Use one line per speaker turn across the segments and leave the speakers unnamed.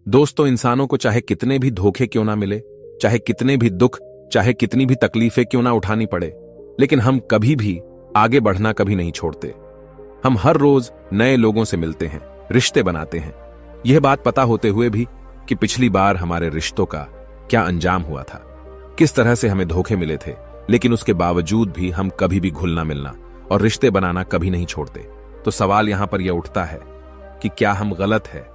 दोस्तों, इंसानों को चाहे कितने भी धोखे क्यों ना मिले, चाहे कितने भी दुख, चाहे कितनी भी तकलीफें क्यों ना उठानी पड़े, लेकिन हम कभी भी आगे बढ़ना कभी नहीं छोड़ते। हम हर रोज नए लोगों से मिलते हैं, रिश्ते बनाते हैं, यह बात पता होते हुए भी कि पिछली बार हमारे रिश्तों का क्या अंजाम हुआ था, किस तरह से हमें धोखे मिले थे, लेकिन उसके बावजूद भी हम कभी भी घुलना मिलना और रिश्ते बनाना कभी नहीं छोड़ते। तो सवाल यहां पर यह उठता है कि क्या हम गलत है,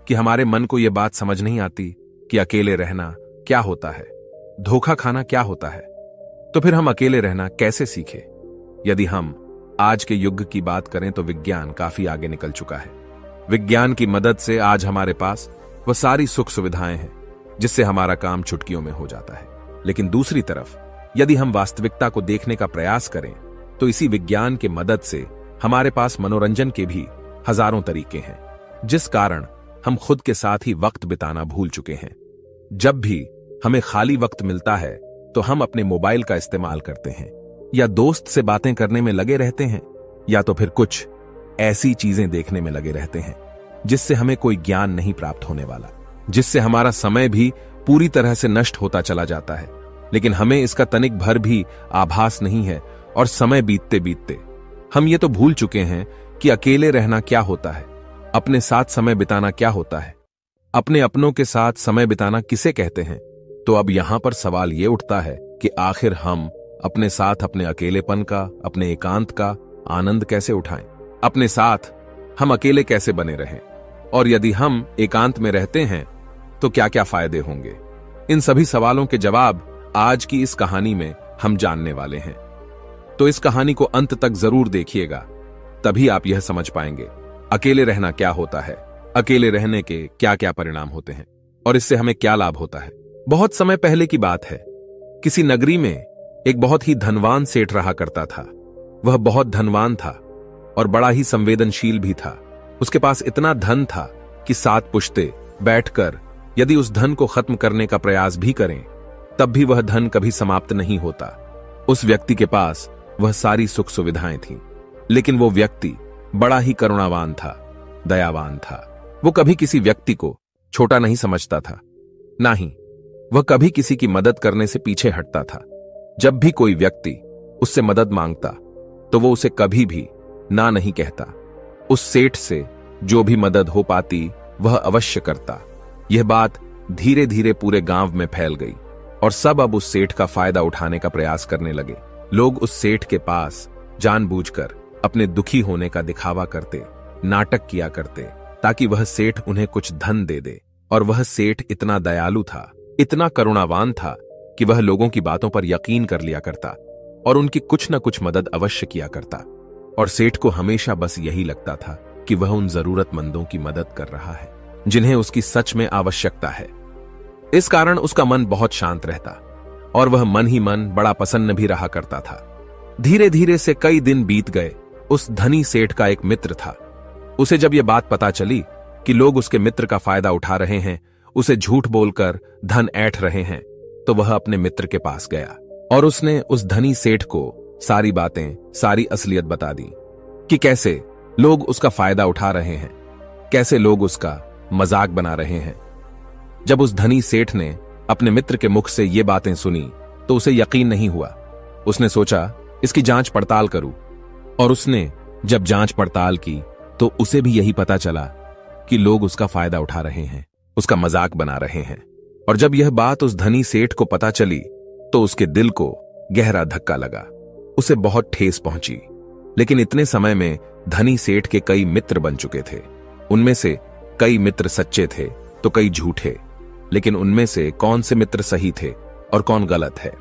कि हमारे मन को यह बात समझ नहीं आती कि अकेले रहना क्या होता है, धोखा खाना क्या होता है। तो फिर हम अकेले रहना कैसे सीखे? यदि हम आज के युग की बात करें तो विज्ञान काफी आगे निकल चुका है। विज्ञान की मदद से आज हमारे पास वह सारी सुख सुविधाएं हैं जिससे हमारा काम चुटकियों में हो जाता है। लेकिन दूसरी तरफ यदि हम वास्तविकता को देखने का प्रयास करें तो इसी विज्ञान के मदद से हमारे पास मनोरंजन के भी हजारों तरीके हैं, जिस कारण हम खुद के साथ ही वक्त बिताना भूल चुके हैं। जब भी हमें खाली वक्त मिलता है तो हम अपने मोबाइल का इस्तेमाल करते हैं, या दोस्त से बातें करने में लगे रहते हैं, या तो फिर कुछ ऐसी चीजें देखने में लगे रहते हैं जिससे हमें कोई ज्ञान नहीं प्राप्त होने वाला, जिससे हमारा समय भी पूरी तरह से नष्ट होता चला जाता है। लेकिन हमें इसका तनिक भर भी आभास नहीं है और समय बीतते बीतते हम ये तो भूल चुके हैं कि अकेले रहना क्या होता है, अपने साथ समय बिताना क्या होता है, अपने अपनों के साथ समय बिताना किसे कहते हैं। तो अब यहां पर सवाल यह उठता है कि आखिर हम अपने साथ अपने अकेलेपन का, अपने एकांत का आनंद कैसे उठाएं? अपने साथ हम अकेले कैसे बने रहें? और यदि हम एकांत में रहते हैं तो क्या क्या फायदे होंगे? इन सभी सवालों के जवाब आज की इस कहानी में हम जानने वाले हैं। तो इस कहानी को अंत तक जरूर देखिएगा, तभी आप यह समझ पाएंगे अकेले रहना क्या होता है, अकेले रहने के क्या क्या परिणाम होते हैं और इससे हमें क्या लाभ होता है। बहुत समय पहले की बात है, किसी नगरी में एक बहुत ही धनवान सेठ रहा करता था। वह बहुत धनवान था और बड़ा ही संवेदनशील भी था। उसके पास इतना धन था कि 7 पुश्ते बैठकर यदि उस धन को खत्म करने का प्रयास भी करें तब भी वह धन कभी समाप्त नहीं होता। उस व्यक्ति के पास वह सारी सुख सुविधाएं थीं, लेकिन वो व्यक्ति बड़ा ही करुणावान था, दयावान था। वो कभी किसी व्यक्ति को छोटा नहीं समझता था, ना ही वह कभी किसी की मदद करने से पीछे हटता था। जब भी कोई व्यक्ति उससे मदद मांगता तो वो उसे कभी भी ना नहीं कहता। उस सेठ से जो भी मदद हो पाती वह अवश्य करता। यह बात धीरे धीरे पूरे गांव में फैल गई और सब अब उस सेठ का फायदा उठाने का प्रयास करने लगे। लोग उस सेठ के पास जानबूझकर अपने दुखी होने का दिखावा करते, नाटक किया करते ताकि वह सेठ उन्हें कुछ धन दे दे। और वह सेठ इतना दयालु था, इतना करुणावान था कि वह लोगों की बातों पर यकीन कर लिया करता और उनकी कुछ न कुछ मदद अवश्य किया करता। और सेठ को हमेशा बस यही लगता था कि वह उन जरूरतमंदों की मदद कर रहा है जिन्हें उसकी सच में आवश्यकता है। इस कारण उसका मन बहुत शांत रहता और वह मन ही मन बड़ा प्रसन्न भी रहा करता था। धीरे धीरे से कई दिन बीत गए। उस धनी सेठ का एक मित्र था। उसे जब यह बात पता चली कि लोग उसके मित्र का फायदा उठा रहे हैं, उसे झूठ बोलकर धन ऐंठ रहे हैं, तो वह अपने मित्र के पास गया और उसने उस धनी सेठ को सारी बातें, सारी असलियत बता दी कि कैसे लोग उसका फायदा उठा रहे हैं, कैसे लोग उसका मजाक बना रहे हैं। जब उस धनी सेठ ने अपने मित्र के मुख से ये बातें सुनी तो उसे यकीन नहीं हुआ। उसने सोचा इसकी जांच पड़ताल करूं, और उसने जब जांच पड़ताल की तो उसे भी यही पता चला कि लोग उसका फायदा उठा रहे हैं, उसका मजाक बना रहे हैं। और जब यह बात उस धनी सेठ को पता चली तो उसके दिल को गहरा धक्का लगा, उसे बहुत ठेस पहुंची। लेकिन इतने समय में धनी सेठ के कई मित्र बन चुके थे। उनमें से कई मित्र सच्चे थे तो कई झूठे, लेकिन उनमें से कौन से मित्र सही थे और कौन गलत है,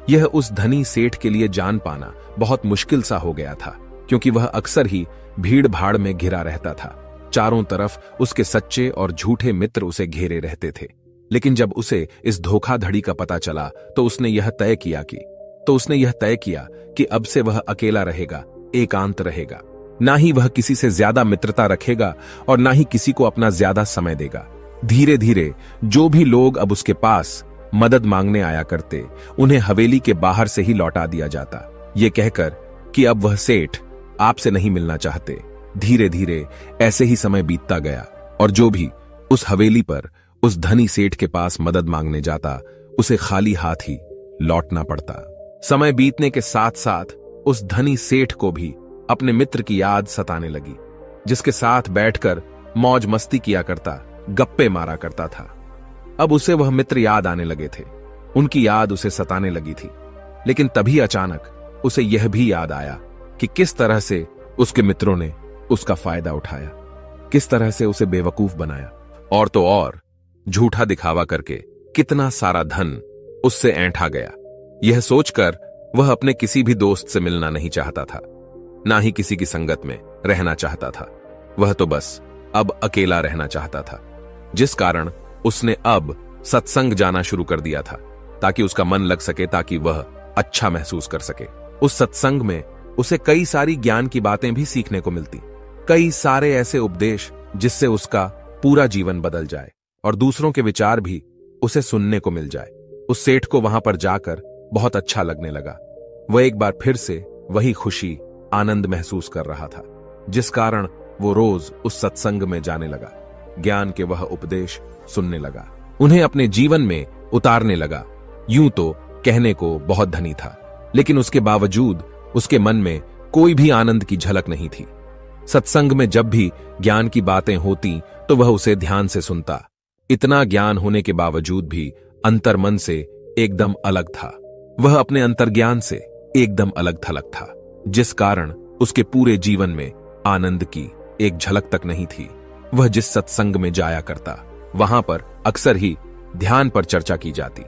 यह उस धनी सेठ के लिए जान पाना बहुत मुश्किल सा हो गया था, क्योंकि वह अक्सर ही भीड़ भाड़ में घिरा रहता था। चारों तरफ उसके सच्चे और झूठे मित्र उसे घेरे रहते थे। लेकिन जब उसे इस धोखाधड़ी का पता चला तो उसने यह तय किया कि अब से वह अकेला रहेगा, एकांत रहेगा। ना ही वह किसी से ज्यादा मित्रता रखेगा और ना ही किसी को अपना ज्यादा समय देगा। धीरे धीरे जो भी लोग अब उसके पास मदद मांगने आया करते, उन्हें हवेली के बाहर से ही लौटा दिया जाता, ये कहकर कि अब वह सेठ आपसे नहीं मिलना चाहते। धीरे धीरे ऐसे ही समय बीतता गया और जो भी उस हवेली पर उस धनी सेठ के पास मदद मांगने जाता उसे खाली हाथ ही लौटना पड़ता। समय बीतने के साथ साथ उस धनी सेठ को भी अपने मित्र की याद सताने लगी, जिसके साथ बैठकर मौज मस्ती किया करता, गप्पे मारा करता था। अब उसे वह मित्र याद आने लगे थे, उनकी याद उसे सताने लगी थी। लेकिन तभी अचानक उसे यह भी याद आया कि किस तरह से उसके मित्रों ने उसका फायदा उठाया, किस तरह से उसे बेवकूफ बनाया, और तो और झूठा दिखावा करके कितना सारा धन उससे ऐंठा गया। यह सोचकर वह अपने किसी भी दोस्त से मिलना नहीं चाहता था, ना ही किसी की संगत में रहना चाहता था। वह तो बस अब अकेला रहना चाहता था, जिस कारण उसने अब सत्संग जाना शुरू कर दिया था, ताकि उसका मन लग सके, ताकि वह अच्छा महसूस कर सके। उस सत्संग में उसे कई सारी ज्ञान की बातें भी सीखने को मिलती, कई सारे ऐसे उपदेश जिससे उसका पूरा जीवन बदल जाए और दूसरों के विचार भी उसे सुनने को मिल जाए। उस सेठ को वहां पर जाकर बहुत अच्छा लगने लगा। वह एक बार फिर से वही खुशी, आनंद महसूस कर रहा था, जिस कारण वो रोज उस सत्संग में जाने लगा, ज्ञान के वह उपदेश सुनने लगा, उन्हें अपने जीवन में उतारने लगा। यूं तो कहने को बहुत धनी था, लेकिन उसके बावजूद उसके मन में कोई भी आनंद की झलक नहीं थी। सत्संग में जब भी ज्ञान की बातें होती तो वह उसे ध्यान से सुनता। इतना ज्ञान होने के बावजूद भी अंतर्मन से एकदम अलग था। वह अपने अंतर्ज्ञान से एकदम अलग थलग था, जिस कारण उसके पूरे जीवन में आनंद की एक झलक तक नहीं थी। वह जिस सत्संग में जाया करता, वहां पर अक्सर ही ध्यान पर चर्चा की जाती,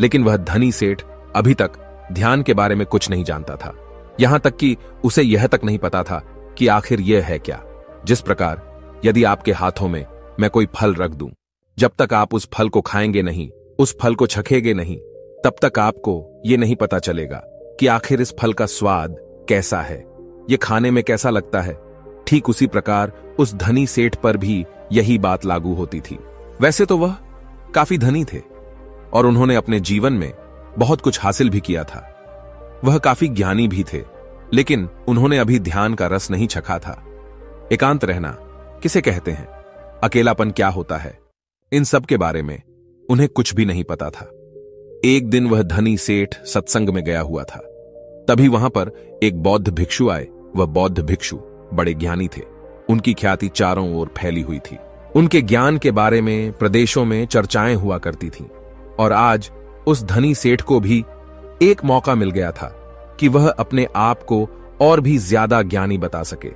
लेकिन वह धनी सेठ अभी तक ध्यान के बारे में कुछ नहीं जानता था। यहां तक कि उसे यह तक नहीं पता था कि आखिर यह है क्या। जिस प्रकार यदि आपके हाथों में मैं कोई फल रख दूं, जब तक आप उस फल को खाएंगे नहीं, उस फल को चखेंगे नहीं, तब तक आपको यह नहीं पता चलेगा कि आखिर इस फल का स्वाद कैसा है, यह खाने में कैसा लगता है। ठीक उसी प्रकार उस धनी सेठ पर भी यही बात लागू होती थी। वैसे तो वह काफी धनी थे और उन्होंने अपने जीवन में बहुत कुछ हासिल भी किया था। वह काफी ज्ञानी भी थे, लेकिन उन्होंने अभी ध्यान का रस नहीं चखा था। एकांत रहना किसे कहते हैं, अकेलापन क्या होता है, इन सब के बारे में उन्हें कुछ भी नहीं पता था। एक दिन वह धनी सेठ सत्संग में गया हुआ था। तभी वहां पर एक बौद्ध भिक्षु आए। वह बौद्ध भिक्षु बड़े ज्ञानी थे। उनकी ख्याति चारों ओर फैली हुई थी। उनके ज्ञान के बारे में प्रदेशों में चर्चाएं हुआ करती थीं। और आज उस धनी सेठ को भी एक मौका मिल गया था कि वह अपने आप को और भी ज्यादा ज्ञानी बता सके।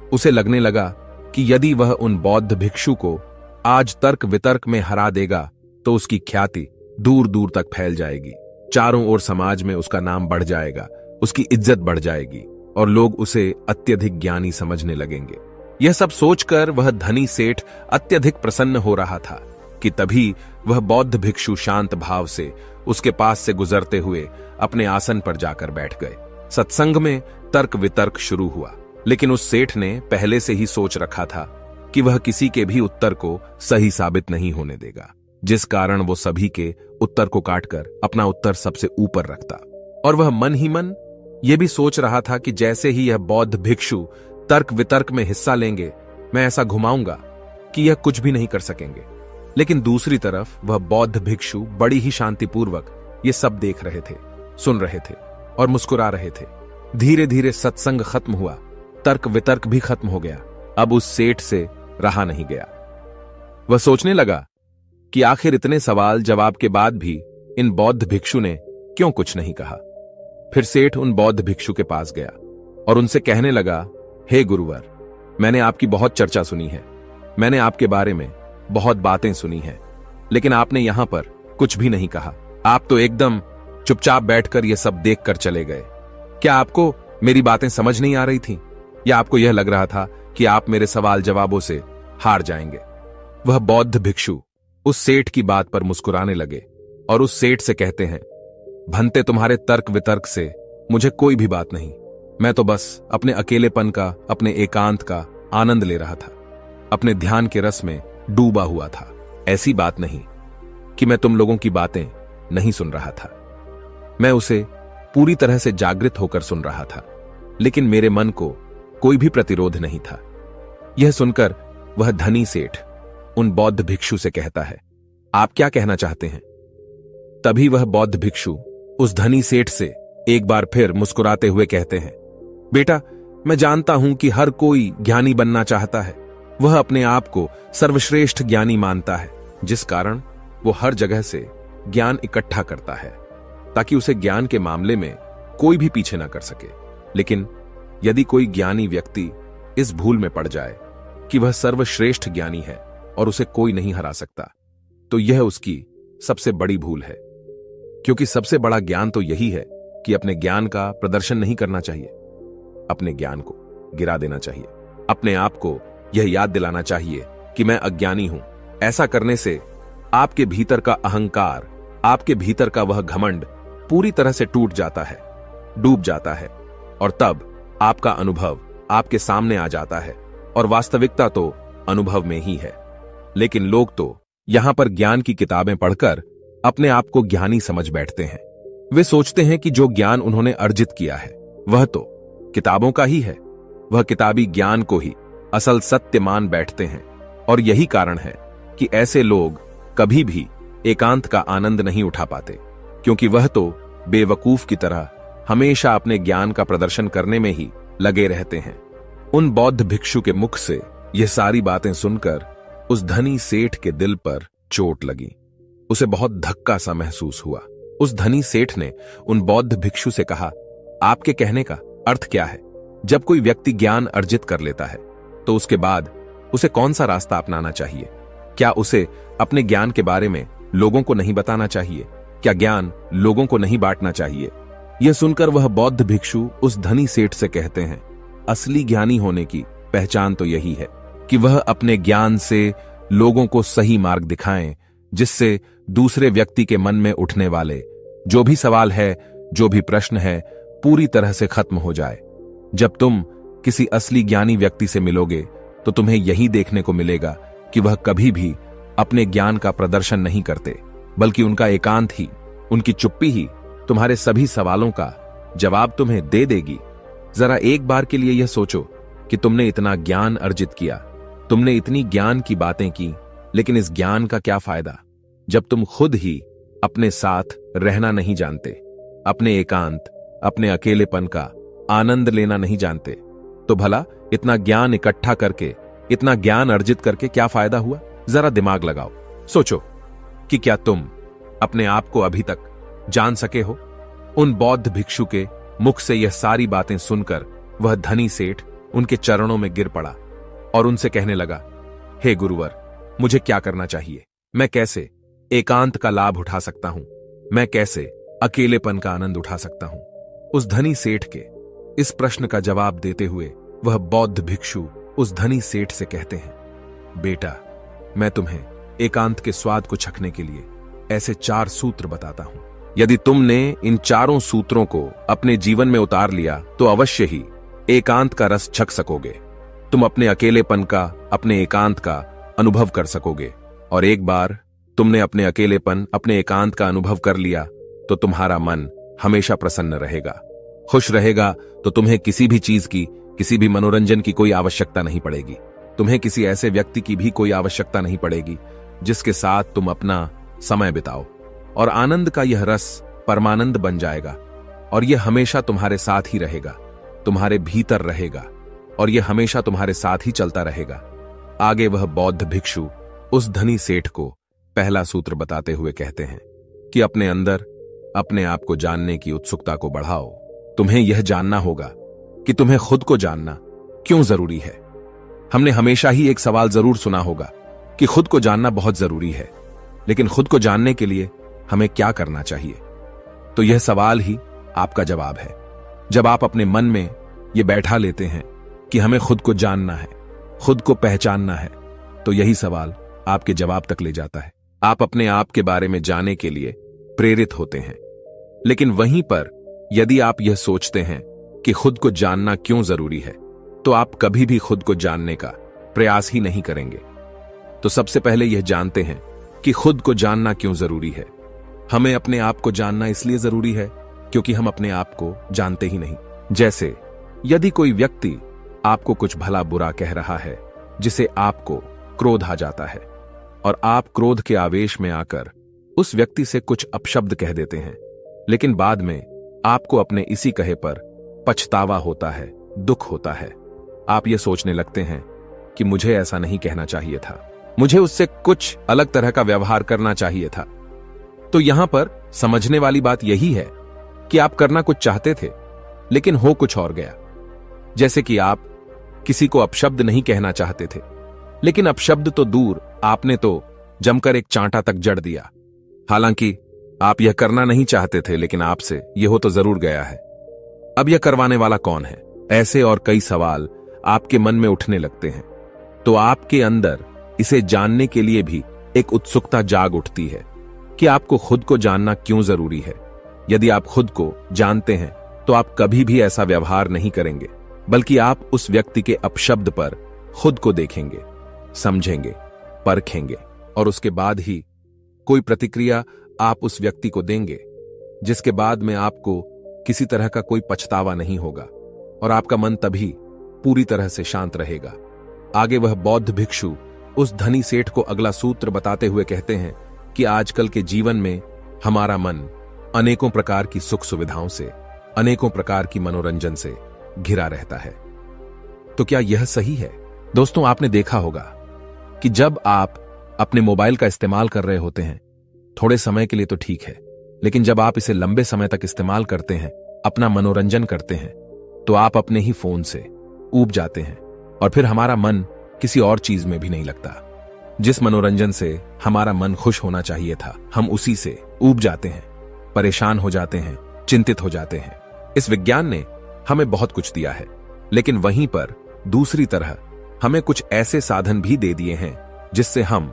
उसे लगने लगा कि यदि वह उन बौद्ध भिक्षु को आज तर्क वितर्क में हरा देगा तो उसकी ख्याति दूर दूर तक फैल जाएगी, चारों ओर समाज में उसका नाम बढ़ जाएगा, उसकी इज्जत बढ़ जाएगी और लोग उसे अत्यधिक ज्ञानी समझने लगेंगे। यह सब सोचकर वह धनी सेठ अत्यधिक प्रसन्न हो रहा था कि तभी वह बौद्ध भिक्षु शांत भाव से उसके पास से गुजरते हुए अपने आसन पर जाकर बैठ गए। सत्संग में तर्क वितर्क शुरू हुआ, लेकिन उस सेठ ने पहले से ही सोच रखा था कि वह किसी के भी उत्तर को सही साबित नहीं होने देगा, जिस कारण वो सभी के उत्तर को काटकर अपना उत्तर सबसे ऊपर रखता। और वह मन ही मन यह भी सोच रहा था कि जैसे ही यह बौद्ध भिक्षु तर्क वितर्क में हिस्सा लेंगे, मैं ऐसा घुमाऊंगा कि यह कुछ भी नहीं कर सकेंगे। लेकिन दूसरी तरफ वह बौद्ध भिक्षु बड़ी ही शांतिपूर्वक ये सब देख रहे थे, सुन रहे थे और मुस्कुरा रहे थे। धीरे धीरे सत्संग खत्म हुआ, तर्क वितर्क भी खत्म हो गया। अब उस सेठ से रहा नहीं गया। वह सोचने लगा कि आखिर इतने सवाल जवाब के बाद भी इन बौद्ध भिक्षु ने क्यों कुछ नहीं कहा। फिर सेठ उन बौद्ध भिक्षु के पास गया और उनसे कहने लगा, हे गुरुवर, मैंने आपकी बहुत चर्चा सुनी है, मैंने आपके बारे में बहुत बातें सुनी हैं, लेकिन आपने यहां पर कुछ भी नहीं कहा। आप तो एकदम चुपचाप बैठकर यह सब देखकर चले गए। क्या आपको मेरी बातें समझ नहीं आ रही थी, या आपको यह लग रहा था कि आप मेरे सवाल जवाबों से हार जाएंगे? वह बौद्ध भिक्षु उस सेठ की बात पर मुस्कुराने लगे और उस सेठ से कहते हैं, भंते, तुम्हारे तर्क वितर्क से मुझे कोई भी बात नहीं। मैं तो बस अपने अकेलेपन का, अपने एकांत का आनंद ले रहा था, अपने ध्यान के रस में डूबा हुआ था। ऐसी बात नहीं कि मैं तुम लोगों की बातें नहीं सुन रहा था, मैं उसे पूरी तरह से जागृत होकर सुन रहा था, लेकिन मेरे मन को कोई भी प्रतिरोध नहीं था। यह सुनकर वह धनी सेठ उन बौद्ध भिक्षु से कहता है, आप क्या कहना चाहते हैं? तभी वह बौद्ध भिक्षु उस धनी सेठ से एक बार फिर मुस्कुराते हुए कहते हैं, बेटा, मैं जानता हूं कि हर कोई ज्ञानी बनना चाहता है। वह अपने आप को सर्वश्रेष्ठ ज्ञानी मानता है, जिस कारण वो हर जगह से ज्ञान इकट्ठा करता है ताकि उसे ज्ञान के मामले में कोई भी पीछे ना कर सके। लेकिन यदि कोई ज्ञानी व्यक्ति इस भूल में पड़ जाए कि वह सर्वश्रेष्ठ ज्ञानी है और उसे कोई नहीं हरा सकता, तो यह उसकी सबसे बड़ी भूल है। क्योंकि सबसे बड़ा ज्ञान तो यही है कि अपने ज्ञान का प्रदर्शन नहीं करना चाहिए, अपने ज्ञान को गिरा देना चाहिए। अपने आप को यह याद दिलाना चाहिए कि मैं अज्ञानी हूं। ऐसा करने से आपके भीतर का अहंकार, आपके भीतर का वह घमंड पूरी तरह से टूट जाता है, डूब जाता है, और तब आपका अनुभव आपके सामने आ जाता है और वास्तविकता तो अनुभव में ही है। लेकिन लोग तो यहां पर ज्ञान की किताबें पढ़कर अपने आप को ज्ञानी समझ बैठते हैं। वे सोचते हैं कि जो ज्ञान उन्होंने अर्जित किया है वह तो किताबों का ही है। वह किताबी ज्ञान को ही असल सत्य मान बैठते हैं, और यही कारण है कि ऐसे लोग कभी भी एकांत का आनंद नहीं उठा पाते, क्योंकि वह तो बेवकूफ की तरह हमेशा अपने ज्ञान का प्रदर्शन करने में ही लगे रहते हैं। उन बौद्ध भिक्षु के मुख से यह सारी बातें सुनकर उस धनी सेठ के दिल पर चोट लगी। उसे बहुत धक्का सा महसूस हुआ। उस धनी सेठ ने उन बौद्ध भिक्षु से कहा, आपके कहने का अर्थ क्या है? जब कोई व्यक्ति ज्ञान अर्जित कर लेता है तो उसके बाद उसे कौन सा रास्ता अपनाना चाहिए? क्या उसे अपने ज्ञान के बारे में लोगों को नहीं बताना चाहिए? क्या ज्ञान लोगों को नहीं बांटना चाहिए? यह सुनकर वह बौद्ध भिक्षु उस धनी सेठ से कहते हैं, असली ज्ञानी होने की पहचान तो यही है कि वह अपने ज्ञान से लोगों को सही मार्ग दिखाएं, जिससे दूसरे व्यक्ति के मन में उठने वाले जो भी सवाल है, जो भी प्रश्न है, पूरी तरह से खत्म हो जाए। जब तुम किसी असली ज्ञानी व्यक्ति से मिलोगे तो तुम्हें यही देखने को मिलेगा कि वह कभी भी अपने ज्ञान का प्रदर्शन नहीं करते, बल्कि उनका एकांत ही, उनकी चुप्पी ही तुम्हारे सभी सवालों का जवाब तुम्हें दे देगी। जरा एक बार के लिए यह सोचो कि तुमने इतना ज्ञान अर्जित किया, तुमने इतनी ज्ञान की बातें की, लेकिन इस ज्ञान का क्या फायदा जब तुम खुद ही अपने साथ रहना नहीं जानते, अपने एकांत, अपने अकेलेपन का आनंद लेना नहीं जानते? तो भला इतना ज्ञान इकट्ठा करके, इतना ज्ञान अर्जित करके क्या फायदा हुआ? जरा दिमाग लगाओ, सोचो कि क्या तुम अपने आप को अभी तक जान सके हो? उन बौद्ध भिक्षु के मुख से यह सारी बातें सुनकर वह धनी सेठ उनके चरणों में गिर पड़ा और उनसे कहने लगा, हे गुरुवर, मुझे क्या करना चाहिए? मैं कैसे एकांत का लाभ उठा सकता हूं? मैं कैसे अकेलेपन का आनंद उठा सकता हूं? उस धनी सेठ के इस प्रश्न का जवाब देते हुए वह बौद्ध भिक्षु उस धनी सेठ से कहते हैं, बेटा, मैं तुम्हें एकांत के स्वाद को चखने के लिए ऐसे 4 सूत्र बताता हूं। यदि तुमने इन चारों सूत्रों को अपने जीवन में उतार लिया तो अवश्य ही एकांत का रस चख सकोगे। तुम अपने अकेलेपन का, अपने एकांत का अनुभव कर सकोगे, और एक बार तुमने अपने अकेलेपन, अपने एकांत का अनुभव कर लिया तो तुम्हारा मन हमेशा प्रसन्न रहेगा, खुश रहेगा। तो तुम्हें किसी भी चीज की, किसी भी मनोरंजन की कोई आवश्यकता नहीं पड़ेगी। तुम्हें किसी ऐसे व्यक्ति की भी कोई आवश्यकता नहीं पड़ेगी जिसके साथ तुम अपना समय बिताओ, और आनंद का यह रस परमानंद बन जाएगा, और यह हमेशा तुम्हारे साथ ही रहेगा, तुम्हारे भीतर रहेगा, और यह हमेशा तुम्हारे साथ ही चलता रहेगा। आगे वह बौद्ध भिक्षु उस धनी सेठ को पहला सूत्र बताते हुए कहते हैं कि अपने अंदर अपने आप को जानने की उत्सुकता को बढ़ाओ। तुम्हें यह जानना होगा कि तुम्हें खुद को जानना क्यों जरूरी है। हमने हमेशा ही एक सवाल जरूर सुना होगा कि खुद को जानना बहुत जरूरी है, लेकिन खुद को जानने के लिए हमें क्या करना चाहिए? तो यह सवाल ही आपका जवाब है। जब आप अपने मन में यह बैठा लेते हैं कि हमें खुद को जानना है, खुद को पहचानना है, तो यही सवाल आपके जवाब तक ले जाता है। आप अपने आप के बारे में जानने के लिए प्रेरित होते हैं। लेकिन वहीं पर यदि आप यह सोचते हैं कि खुद को जानना क्यों जरूरी है, तो आप कभी भी खुद को जानने का प्रयास ही नहीं करेंगे। तो सबसे पहले यह जानते हैं कि खुद को जानना क्यों जरूरी है। हमें अपने आप को जानना इसलिए जरूरी है क्योंकि हम अपने आप को जानते ही नहीं। जैसे यदि कोई व्यक्ति आपको कुछ भला बुरा कह रहा है जिसे आपको क्रोध आ जाता है, और आप क्रोध के आवेश में आकर उस व्यक्ति से कुछ अपशब्द कह देते हैं, लेकिन बाद में आपको अपने इसी कहे पर पछतावा होता है, दुख होता है। आप ये सोचने लगते हैं कि मुझे ऐसा नहीं कहना चाहिए था, मुझे उससे कुछ अलग तरह का व्यवहार करना चाहिए था। तो यहां पर समझने वाली बात यही है कि आप करना कुछ चाहते थे, लेकिन हो कुछ और गया। जैसे कि आप किसी को अपशब्द नहीं कहना चाहते थे, लेकिन अपशब्द तो दूर, आपने तो जमकर एक चांटा तक जड़ दिया। हालांकि आप यह करना नहीं चाहते थे, लेकिन आपसे यह हो तो जरूर गया है। अब यह करवाने वाला कौन है? ऐसे और कई सवाल आपके मन में उठने लगते हैं। तो आपके अंदर इसे जानने के लिए भी एक उत्सुकता जाग उठती है कि आपको खुद को जानना क्यों जरूरी है। यदि आप खुद को जानते हैं तो आप कभी भी ऐसा व्यवहार नहीं करेंगे, बल्कि आप उस व्यक्ति के अपशब्द पर खुद को देखेंगे, समझेंगे, परखेंगे और उसके बाद ही कोई प्रतिक्रिया आप उस व्यक्ति को देंगे, जिसके बाद में आपको किसी तरह का कोई पछतावा नहीं होगा और आपका मन तभी पूरी तरह से शांत रहेगा। आगे वह बौद्ध भिक्षु उस धनी सेठ को अगला सूत्र बताते हुए कहते हैं कि आजकल के जीवन में हमारा मन अनेकों प्रकार की सुख सुविधाओं से, अनेकों प्रकार की मनोरंजन से घिरा रहता है। तो क्या यह सही है? दोस्तों, आपने देखा होगा कि जब आप अपने मोबाइल का इस्तेमाल कर रहे होते हैं, थोड़े समय के लिए तो ठीक है, लेकिन जब आप इसे लंबे समय तक इस्तेमाल करते हैं, अपना मनोरंजन करते हैं, तो आप अपने ही फोन से ऊब जाते हैं और फिर हमारा मन किसी और चीज में भी नहीं लगता। जिस मनोरंजन से हमारा मन खुश होना चाहिए था, हम उसी से ऊब जाते हैं, परेशान हो जाते हैं, चिंतित हो जाते हैं। इस विज्ञान ने हमें बहुत कुछ दिया है, लेकिन वहीं पर दूसरी तरह हमें कुछ ऐसे साधन भी दे दिए हैं जिससे हम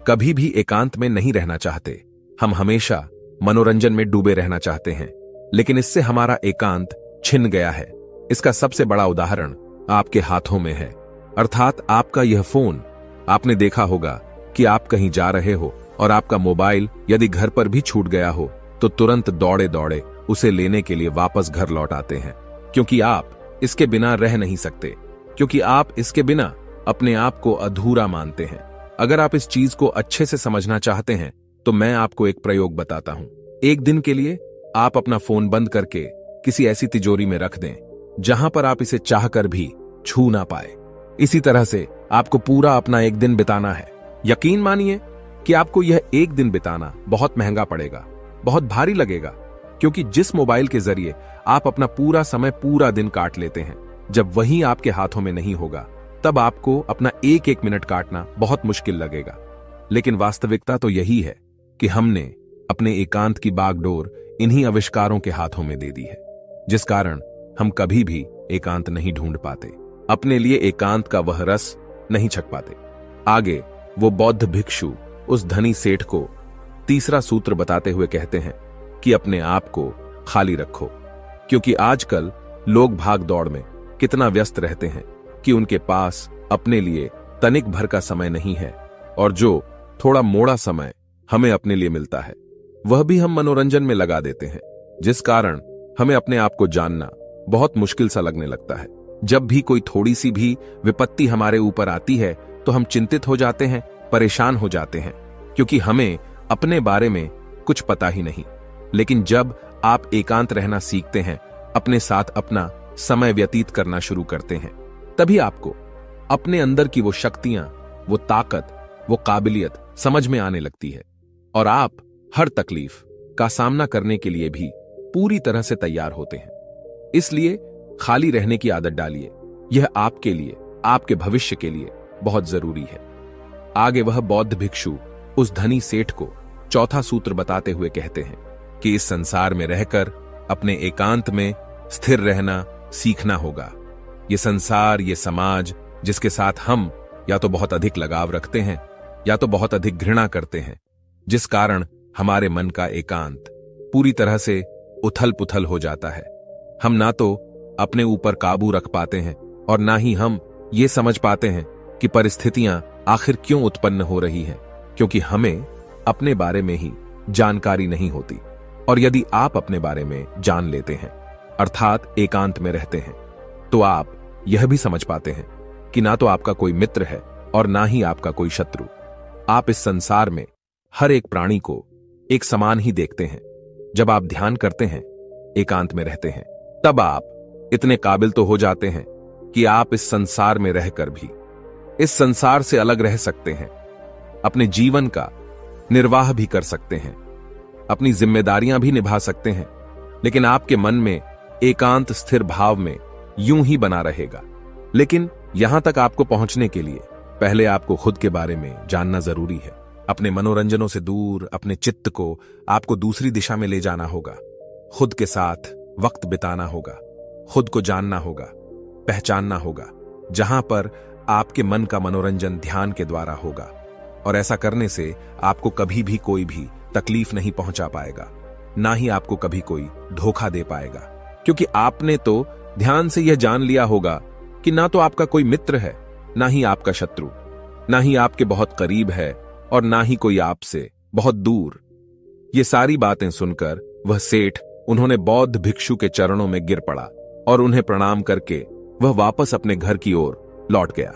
कभी भी एकांत में नहीं रहना चाहते। हम हमेशा मनोरंजन में डूबे रहना चाहते हैं, लेकिन इससे हमारा एकांत छिन गया है। इसका सबसे बड़ा उदाहरण आपके हाथों में है, अर्थात आपका यह फोन। आपने देखा होगा कि आप कहीं जा रहे हो और आपका मोबाइल यदि घर पर भी छूट गया हो तो तुरंत दौड़े दौड़े उसे लेने के लिए वापस घर लौट आते हैं, क्योंकि आप इसके बिना रह नहीं सकते, क्योंकि आप इसके बिना अपने आप को अधूरा मानते हैं। अगर आप इस चीज को अच्छे से समझना चाहते हैं तो मैं आपको एक प्रयोग बताता हूं। एक दिन के लिए आप अपना फोन बंद करके किसी ऐसी तिजोरी में रख दें जहां पर आप इसे चाहकर भी छू ना पाए। इसी तरह से आपको पूरा अपना एक दिन बिताना है। यकीन मानिए कि आपको यह एक दिन बिताना बहुत महंगा पड़ेगा, बहुत भारी लगेगा, क्योंकि जिस मोबाइल के जरिए आप अपना पूरा समय, पूरा दिन काट लेते हैं, जब वही आपके हाथों में नहीं होगा तब आपको अपना एक एक मिनट काटना बहुत मुश्किल लगेगा। लेकिन वास्तविकता तो यही है कि हमने अपने एकांत की बागडोर इन्हीं आविष्कारों के हाथों में दे दी है, जिस कारण हम कभी भी एकांत नहीं ढूंढ पाते, अपने लिए एकांत का वह रस नहीं छक पाते। आगे वो बौद्ध भिक्षु उस धनी सेठ को तीसरा सूत्र बताते हुए कहते हैं कि अपने आप को खाली रखो, क्योंकि आजकल लोग भाग दौड़ में कितना व्यस्त रहते हैं कि उनके पास अपने लिए तनिक भर का समय नहीं है, और जो थोड़ा मोड़ा समय हमें अपने लिए मिलता है वह भी हम मनोरंजन में लगा देते हैं, जिस कारण हमें अपने आप को जानना बहुत मुश्किल सा लगने लगता है। जब भी कोई थोड़ी सी भी विपत्ति हमारे ऊपर आती है तो हम चिंतित हो जाते हैं, परेशान हो जाते हैं, क्योंकि हमें अपने बारे में कुछ पता ही नहीं। लेकिन जब आप एकांत रहना सीखते हैं, अपने साथ अपना समय व्यतीत करना शुरू करते हैं, तभी आपको अपने अंदर की वो शक्तियां, वो ताकत, वो काबिलियत समझ में आने लगती है और आप हर तकलीफ का सामना करने के लिए भी पूरी तरह से तैयार होते हैं। इसलिए खाली रहने की आदत डालिए, यह आपके लिए, आपके भविष्य के लिए बहुत जरूरी है। आगे वह बौद्ध भिक्षु उस धनी सेठ को चौथा सूत्र बताते हुए कहते हैं कि इस संसार में रहकर अपने एकांत में स्थिर रहना सीखना होगा। ये संसार, ये समाज जिसके साथ हम या तो बहुत अधिक लगाव रखते हैं या तो बहुत अधिक घृणा करते हैं, जिस कारण हमारे मन का एकांत पूरी तरह से उथल पुथल हो जाता है। हम ना तो अपने ऊपर काबू रख पाते हैं और ना ही हम ये समझ पाते हैं कि परिस्थितियां आखिर क्यों उत्पन्न हो रही हैं, क्योंकि हमें अपने बारे में ही जानकारी नहीं होती। और यदि आप अपने बारे में जान लेते हैं, अर्थात एकांत में रहते हैं, तो आप यह भी समझ पाते हैं कि ना तो आपका कोई मित्र है और ना ही आपका कोई शत्रु। आप इस संसार में हर एक प्राणी को एक समान ही देखते हैं। जब आप ध्यान करते हैं, एकांत में रहते हैं, तब आप इतने काबिल तो हो जाते हैं कि आप इस संसार में रहकर भी इस संसार से अलग रह सकते हैं, अपने जीवन का निर्वाह भी कर सकते हैं, अपनी जिम्मेदारियां भी निभा सकते हैं, लेकिन आपके मन में एकांत स्थिर भाव में यूं ही बना रहेगा। लेकिन यहां तक आपको पहुंचने के लिए पहले आपको खुद के बारे में जानना जरूरी है। अपने मनोरंजनों से दूर अपने चित्त को आपको दूसरी दिशा में ले जाना होगा। खुद के साथ वक्त बिताना होगा, खुद को जानना होगा, पहचानना होगा, जहां पर आपके मन का मनोरंजन ध्यान के द्वारा होगा। और ऐसा करने से आपको कभी भी कोई भी तकलीफ नहीं पहुंचा पाएगा, ना ही आपको कभी कोई धोखा दे पाएगा, क्योंकि आपने तो ध्यान से यह जान लिया होगा कि ना तो आपका कोई मित्र है, ना ही आपका शत्रु, ना ही आपके बहुत करीब है और ना ही कोई आपसे बहुत दूर। ये सारी बातें सुनकर वह सेठ उन्होंने बौद्ध भिक्षु के चरणों में गिर पड़ा और उन्हें प्रणाम करके वह वापस अपने घर की ओर लौट गया।